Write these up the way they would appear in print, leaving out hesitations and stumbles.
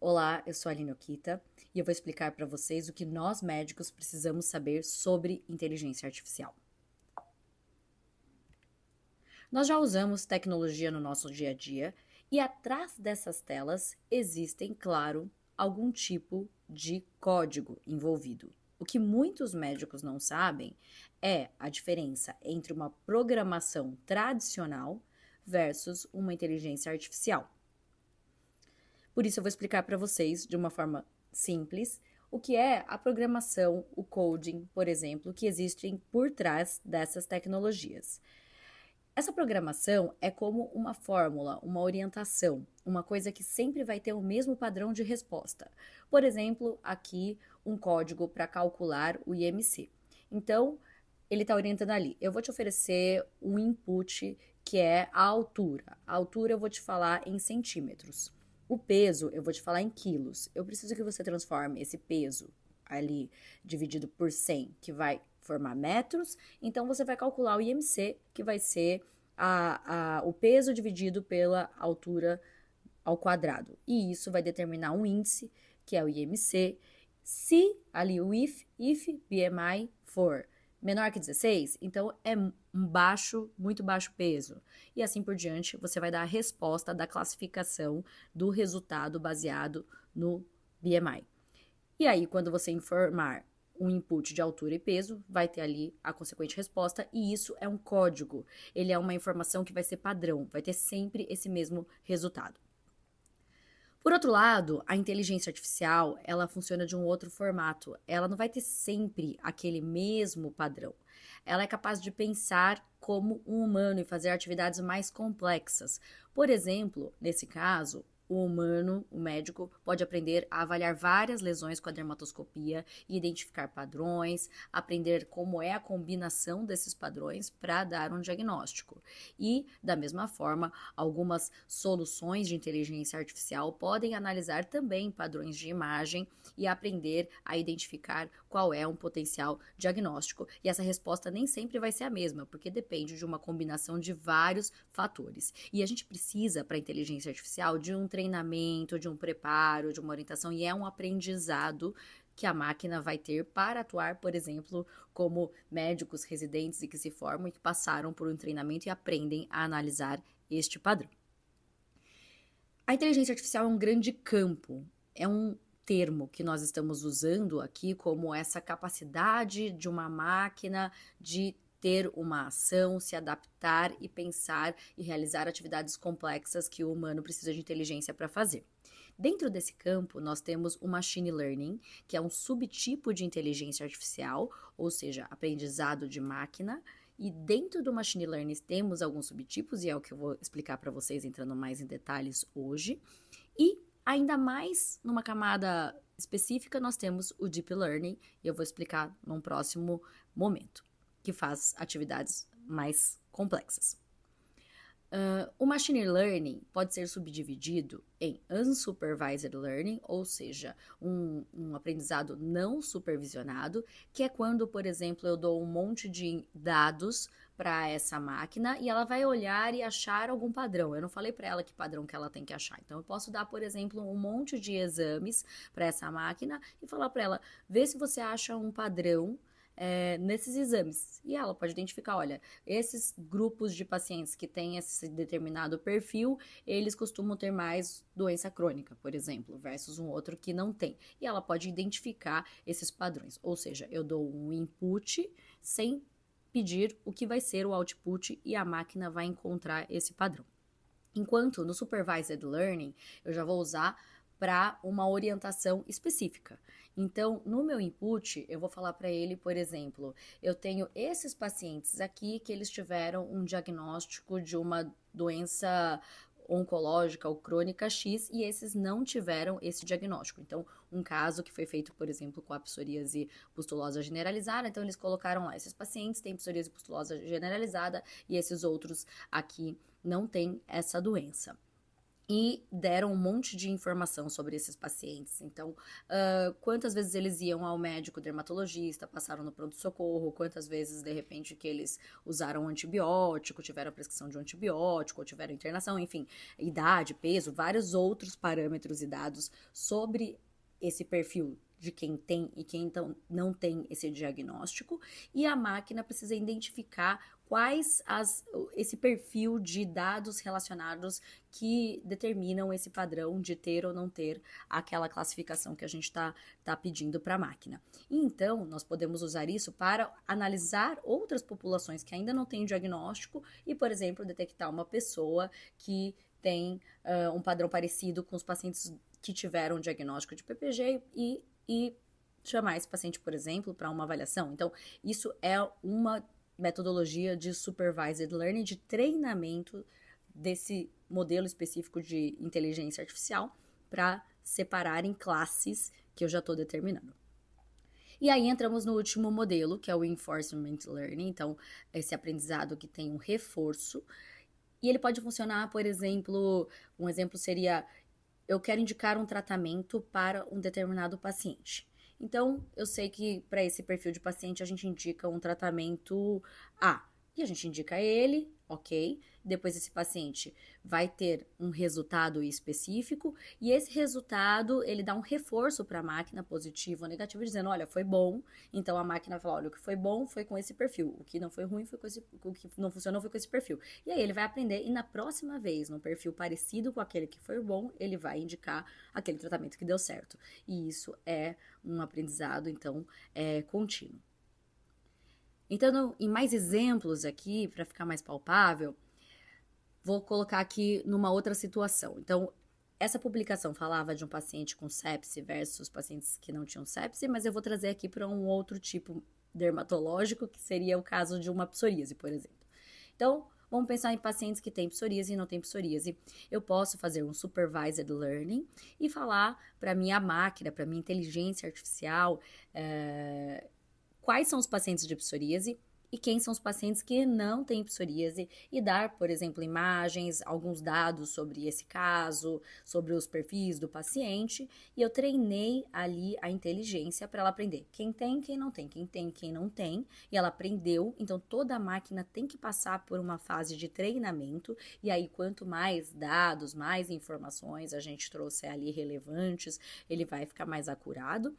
Olá, eu sou a Aline Okita e eu vou explicar para vocês o que nós médicos precisamos saber sobre inteligência artificial. Nós já usamos tecnologia no nosso dia a dia e atrás dessas telas existem, claro, algum tipo de código envolvido. O que muitos médicos não sabem é a diferença entre uma programação tradicional versus uma inteligência artificial. Por isso eu vou explicar para vocês de uma forma simples o que é a programação, o coding, por exemplo, que existem por trás dessas tecnologias. Essa programação é como uma fórmula, uma orientação, uma coisa que sempre vai ter o mesmo padrão de resposta. Por exemplo, aqui um código para calcular o IMC. Então, ele está orientando ali. Eu vou te oferecer um input que é a altura. A altura eu vou te falar em centímetros. O peso eu vou te falar em quilos. Eu preciso que você transforme esse peso ali dividido por 100, que vai formar metros. Então, você vai calcular o IMC, que vai ser o peso dividido pela altura ao quadrado. E isso vai determinar um índice, que é o IMC. Se ali o if BMI for menor que 16, então é um muito baixo peso. E assim por diante, você vai dar a resposta da classificação do resultado baseado no BMI. E aí, quando você informar um input de altura e peso, vai ter ali a consequente resposta, e isso é um código. Ele é uma informação que vai ser padrão, vai ter sempre esse mesmo resultado. Por outro lado, a inteligência artificial, ela funciona de um outro formato. Ela não vai ter sempre aquele mesmo padrão. Ela é capaz de pensar como um humano e fazer atividades mais complexas. Por exemplo, nesse caso, o humano, o médico, pode aprender a avaliar várias lesões com a dermatoscopia e identificar padrões, aprender como é a combinação desses padrões para dar um diagnóstico. E, da mesma forma, algumas soluções de inteligência artificial podem analisar também padrões de imagem e aprender a identificar qual é um potencial diagnóstico. E essa resposta nem sempre vai ser a mesma, porque depende de uma combinação de vários fatores. E a gente precisa, para a inteligência artificial, de um treinamento, de um preparo, de uma orientação, e é um aprendizado que a máquina vai ter para atuar, por exemplo, como médicos residentes e que se formam e que passaram por um treinamento e aprendem a analisar este padrão. A inteligência artificial é um grande campo, é um termo que nós estamos usando aqui como essa capacidade de uma máquina de ter uma ação, se adaptar e pensar e realizar atividades complexas que o humano precisa de inteligência para fazer. Dentro desse campo, nós temos o machine learning, que é um subtipo de inteligência artificial, ou seja, aprendizado de máquina. E dentro do machine learning temos alguns subtipos, e é o que eu vou explicar para vocês entrando mais em detalhes hoje. E ainda mais numa camada específica, nós temos o deep learning, e eu vou explicar num próximo momento, que faz atividades mais complexas. O machine learning pode ser subdividido em unsupervised learning, ou seja, um aprendizado não supervisionado, que é quando, por exemplo, eu dou um monte de dados para essa máquina e ela vai olhar e achar algum padrão. Eu não falei para ela que padrão que ela tem que achar. Então, eu posso dar, por exemplo, um monte de exames para essa máquina e falar para ela, vê se você acha um padrão nesses exames. E ela pode identificar, olha, esses grupos de pacientes que têm esse determinado perfil, eles costumam ter mais doença crônica, por exemplo, versus um outro que não tem. E ela pode identificar esses padrões. Ou seja, eu dou um input sem pedir o que vai ser o output e a máquina vai encontrar esse padrão. Enquanto no Supervised Learning, eu já vou usar para uma orientação específica. Então, no meu input, eu vou falar para ele, por exemplo, eu tenho esses pacientes aqui que eles tiveram um diagnóstico de uma doença oncológica ou crônica X e esses não tiveram esse diagnóstico. Então, um caso que foi feito, por exemplo, com a psoríase pustulosa generalizada, então eles colocaram lá, esses pacientes têm psoríase pustulosa generalizada e esses outros aqui não têm essa doença. e deram um monte de informação sobre esses pacientes. Então, quantas vezes eles iam ao médico dermatologista, passaram no pronto-socorro, quantas vezes, de repente, que eles usaram antibiótico, tiveram prescrição de um antibiótico, ou tiveram internação, enfim, idade, peso, vários outros parâmetros e dados sobre esse perfil de quem tem e quem então não tem esse diagnóstico, e a máquina precisa identificar quais esse perfil de dados relacionados que determinam esse padrão de ter ou não ter aquela classificação que a gente está pedindo para a máquina. E então, nós podemos usar isso para analisar outras populações que ainda não têm diagnóstico e, por exemplo, detectar uma pessoa que tem um padrão parecido com os pacientes que tiveram um diagnóstico de PPG e chamar esse paciente, por exemplo, para uma avaliação. Então, isso é uma metodologia de supervised learning, de treinamento desse modelo específico de inteligência artificial para separar em classes que eu já estou determinando. E aí entramos no último modelo, que é o reinforcement learning, então esse aprendizado que tem um reforço, e ele pode funcionar, por exemplo, um exemplo seria, eu quero indicar um tratamento para um determinado paciente. Então, eu sei que para esse perfil de paciente a gente indica um tratamento A. E a gente indica ele, ok? Depois esse paciente vai ter um resultado específico e esse resultado, ele dá um reforço para a máquina, positivo ou negativo, dizendo, olha, foi bom. Então, a máquina fala, olha, o que foi bom foi com esse perfil, o que não foi ruim foi com esse, o que não funcionou foi com esse perfil. E aí ele vai aprender e na próxima vez, num perfil parecido com aquele que foi bom, ele vai indicar aquele tratamento que deu certo. E isso é um aprendizado, então, contínuo. Então, em mais exemplos aqui, para ficar mais palpável, vou colocar aqui numa outra situação. Então, essa publicação falava de um paciente com sepse versus pacientes que não tinham sepse, mas eu vou trazer aqui para um outro tipo dermatológico, que seria o caso de uma psoríase, por exemplo. Então, vamos pensar em pacientes que têm psoríase e não têm psoríase. Eu posso fazer um supervised learning e falar para minha máquina, para minha inteligência artificial, quais são os pacientes de psoríase e quem são os pacientes que não têm psoríase e dar, por exemplo, imagens, alguns dados sobre esse caso, sobre os perfis do paciente, e eu treinei ali a inteligência para ela aprender quem tem, quem não tem, quem tem, quem não tem, e ela aprendeu, então toda a máquina tem que passar por uma fase de treinamento, e aí quanto mais dados, mais informações a gente trouxe ali relevantes, ele vai ficar mais acurado.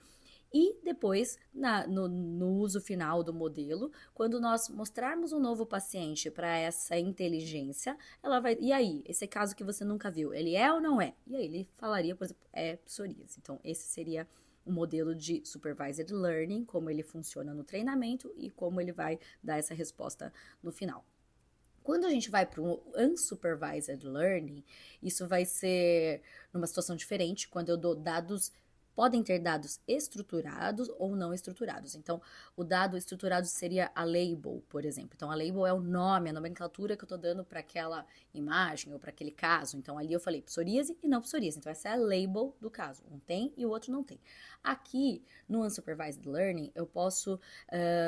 E depois, no uso final do modelo, quando nós mostrarmos um novo paciente para essa inteligência, ela vai. E aí, esse caso que você nunca viu, ele é ou não é? E aí ele falaria, por exemplo, é psoríase. Então, esse seria o modelo de supervised learning, como ele funciona no treinamento e como ele vai dar essa resposta no final. Quando a gente vai para o unsupervised learning, isso vai ser numa situação diferente, quando eu dou dados. Podem ter dados estruturados ou não estruturados. Então, o dado estruturado seria a label, por exemplo. Então, a label é o nome, a nomenclatura que eu estou dando para aquela imagem ou para aquele caso. Então, ali eu falei psoríase e não psoríase. Então, essa é a label do caso. Um tem e o outro não tem. Aqui, no Unsupervised Learning, eu posso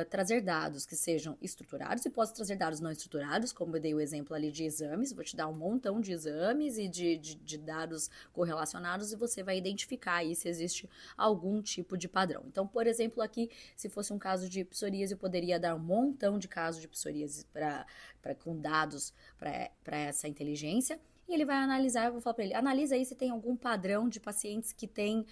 trazer dados que sejam estruturados e posso trazer dados não estruturados, como eu dei o exemplo ali de exames. Vou te dar um montão de exames e de dados correlacionados e você vai identificar aí se existe algum tipo de padrão. Então, por exemplo, aqui, se fosse um caso de psoríase, eu poderia dar um montão de casos de psoríase com dados para essa inteligência. E ele vai analisar, eu vou falar para ele, analisa aí se tem algum padrão de pacientes que tem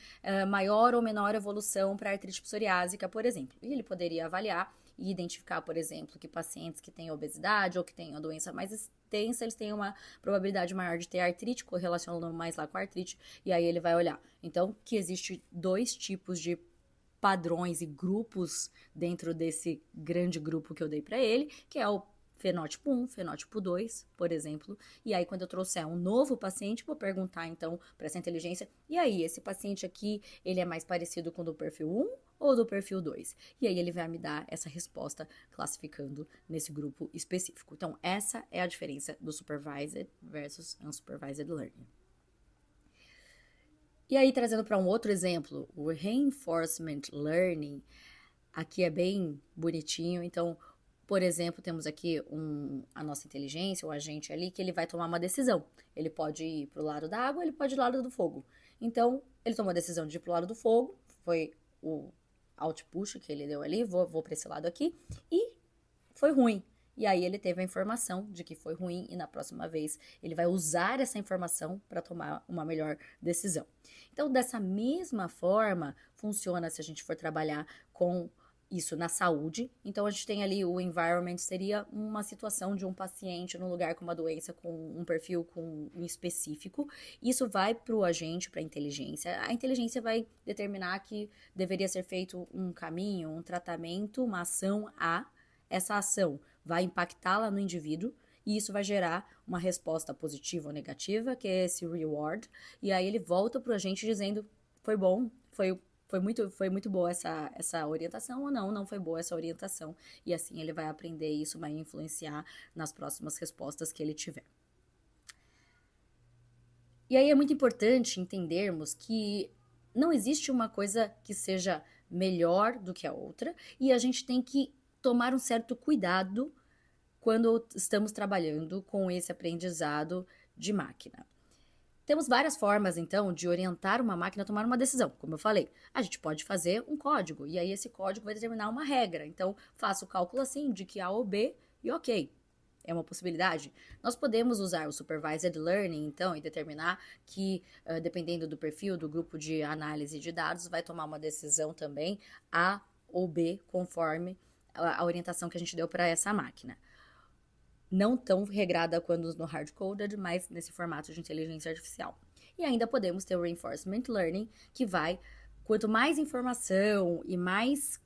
maior ou menor evolução para artrite psoriásica, por exemplo. E ele poderia avaliar e identificar, por exemplo, que pacientes que têm obesidade ou que têm uma doença mais extensa, eles têm uma probabilidade maior de ter artrite, correlacionando mais lá com a artrite, e aí ele vai olhar. Então, que existe 2 tipos de padrões e grupos dentro desse grande grupo que eu dei para ele, que é o fenótipo 1, fenótipo 2, por exemplo. E aí, quando eu trouxer um novo paciente, vou perguntar, então, para essa inteligência, e aí, esse paciente aqui, ele é mais parecido com o do perfil 1 ou do perfil 2? E aí, ele vai me dar essa resposta classificando nesse grupo específico. Então, essa é a diferença do supervised versus unsupervised learning. E aí, trazendo para um outro exemplo, o reinforcement learning, aqui é bem bonitinho, então, Por exemplo, temos aqui a nossa inteligência, o agente ali, que ele vai tomar uma decisão. Ele pode ir para o lado da água, ele pode ir para o lado do fogo. Então, ele tomou a decisão de ir para o lado do fogo, foi o outpush que ele deu ali, vou para esse lado aqui, e foi ruim. E aí ele teve a informação de que foi ruim e na próxima vez ele vai usar essa informação para tomar uma melhor decisão. Então, dessa mesma forma, funciona se a gente for trabalhar com isso na saúde. Então, a gente tem ali o environment, seria uma situação de um paciente num lugar com uma doença, com um perfil um específico. Isso vai para o agente, para a inteligência. A inteligência vai determinar que deveria ser feito um caminho, um tratamento, uma ação A. Essa ação vai impactá-la no indivíduo e isso vai gerar uma resposta positiva ou negativa, que é esse reward. E aí ele volta para o agente dizendo, foi bom, foi muito boa essa orientação ou não foi boa essa orientação. E assim ele vai aprender e isso vai influenciar nas próximas respostas que ele tiver. E aí é muito importante entendermos que não existe uma coisa que seja melhor do que a outra e a gente tem que tomar um certo cuidado quando estamos trabalhando com esse aprendizado de máquina. Temos várias formas, então, de orientar uma máquina a tomar uma decisão. Como eu falei, a gente pode fazer um código, e aí esse código vai determinar uma regra. Então, faço o cálculo assim, de que A ou B, e ok. É uma possibilidade. Nós podemos usar o Supervised Learning, então, e determinar que, dependendo do perfil, do grupo de análise de dados, vai tomar uma decisão também A ou B, conforme a orientação que a gente deu para essa máquina. Não tão regrada quanto no hard-coded, mas nesse formato de inteligência artificial. E ainda podemos ter o Reinforcement Learning, que vai, quanto mais informação e mais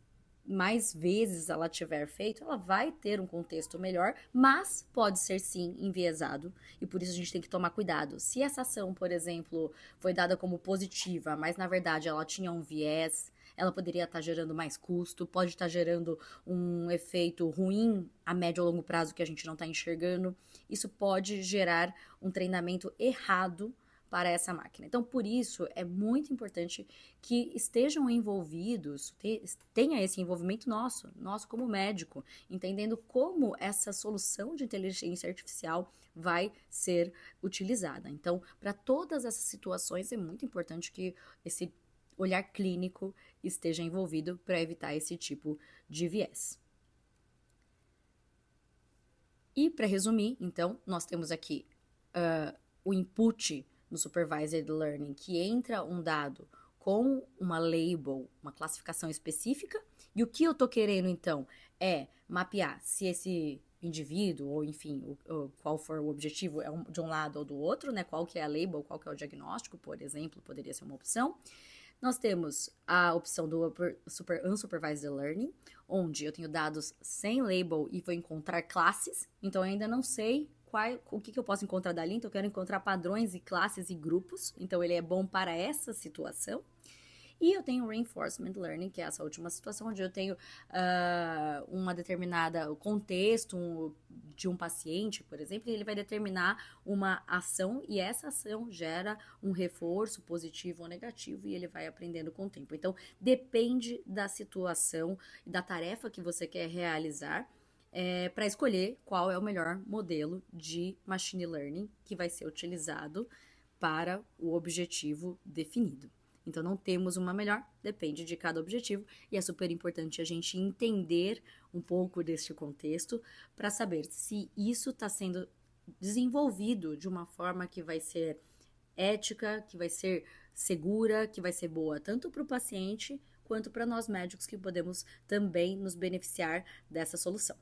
vezes ela tiver feito, ela vai ter um contexto melhor, mas pode ser sim enviesado, e por isso a gente tem que tomar cuidado. Se essa ação, por exemplo, foi dada como positiva, mas na verdade ela tinha um viés, ela poderia estar gerando mais custo, pode estar gerando um efeito ruim a médio ou longo prazo que a gente não está enxergando. Isso pode gerar um treinamento errado para essa máquina. Então, por isso, é muito importante que estejam envolvidos, tenha esse envolvimento nosso como médico, entendendo como essa solução de inteligência artificial vai ser utilizada. Então, para todas essas situações, é muito importante que esse olhar clínico esteja envolvido para evitar esse tipo de viés. E para resumir, então, nós temos aqui o input no Supervised Learning, que entra um dado com uma label, uma classificação específica, e o que eu estou querendo, então, é mapear se esse indivíduo, ou enfim, qual for o objetivo, é de um lado ou do outro, né? Qual que é a label, qual que é o diagnóstico, por exemplo, poderia ser uma opção. Nós temos a opção do Unsupervised Learning, onde eu tenho dados sem label e vou encontrar classes, então eu ainda não sei o que eu posso encontrar dali, então eu quero encontrar padrões e classes e grupos, então ele é bom para essa situação. E eu tenho o Reinforcement Learning, que é essa última situação, onde eu tenho uma determinada contexto de um paciente, por exemplo, e ele vai determinar uma ação, e essa ação gera um reforço positivo ou negativo, e ele vai aprendendo com o tempo. Então, depende da situação e da tarefa que você quer realizar, para escolher qual é o melhor modelo de Machine Learning que vai ser utilizado para o objetivo definido. Então, não temos uma melhor, depende de cada objetivo, e é super importante a gente entender um pouco deste contexto para saber se isso está sendo desenvolvido de uma forma que vai ser ética, que vai ser segura, que vai ser boa tanto para o paciente quanto para nós médicos que podemos também nos beneficiar dessa solução.